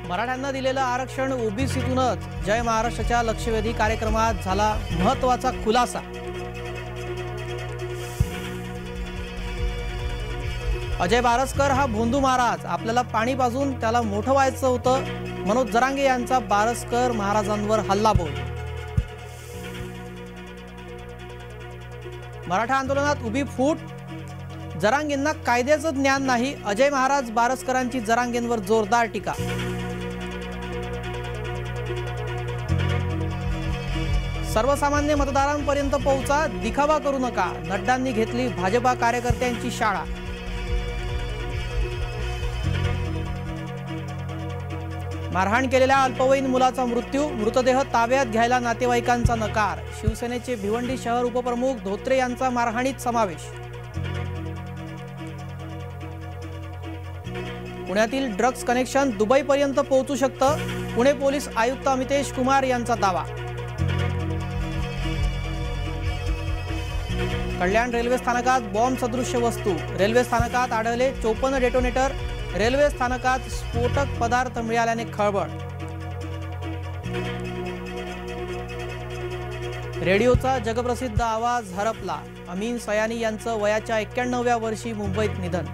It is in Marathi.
मराठ्यांना दिलेलं आरक्षण ओबीसीतूनच जय महाराष्ट्राच्या लक्षवेधी कार्यक्रमात झाला महत्त्वाचा खुलासा। अजय बारसकर हा भोंदू महाराज, आपल्याला पाणी पाजून त्याला मोठं व्हायचं होतं। मनोज जरांगे यांचा बारसकर महाराजांवर हल्लाबोल। मराठा आंदोलनात उभी फूट, जरांगेंना कायद्याचं ज्ञान नाही, अजय महाराज बारसकरांची जरांगेंवर जोरदार टीका। सर्वसामान्य मतदारांपर्यंत पोहोचा, दिखावा करू नका, नड्डांनी घेतली भाजपा कार्यकर्त्यांची शाळा। मारहाण केलेल्या अल्पवयीन मुलाचा मृत्यू, मृतदेह ताब्यात घ्यायला नातेवाईकांचा नकार। शिवसेनेचे भिवंडी शहर उपप्रमुख धोत्रे यांचा मारहाणीत समावेश। पुण्यातील ड्रग्ज कनेक्शन दुबईपर्यंत पोहोचू शकतं, पुणे पोलीस आयुक्त अमितेश कुमार यांचा दावा। कल्याण रेल्वे स्थानकात बॉम्ब सदृश्य वस्तू, रेल्वे स्थानकात आढळले 54 डेटोनेटर, रेल्वे स्थानकात स्फोटक पदार्थ मिळाल्याने खळबळ। रेडिओचा जगप्रसिद्ध आवाज हरपला, अमीन सयानी यांचं वयाच्या 91व्या वर्षी मुंबईत निधन।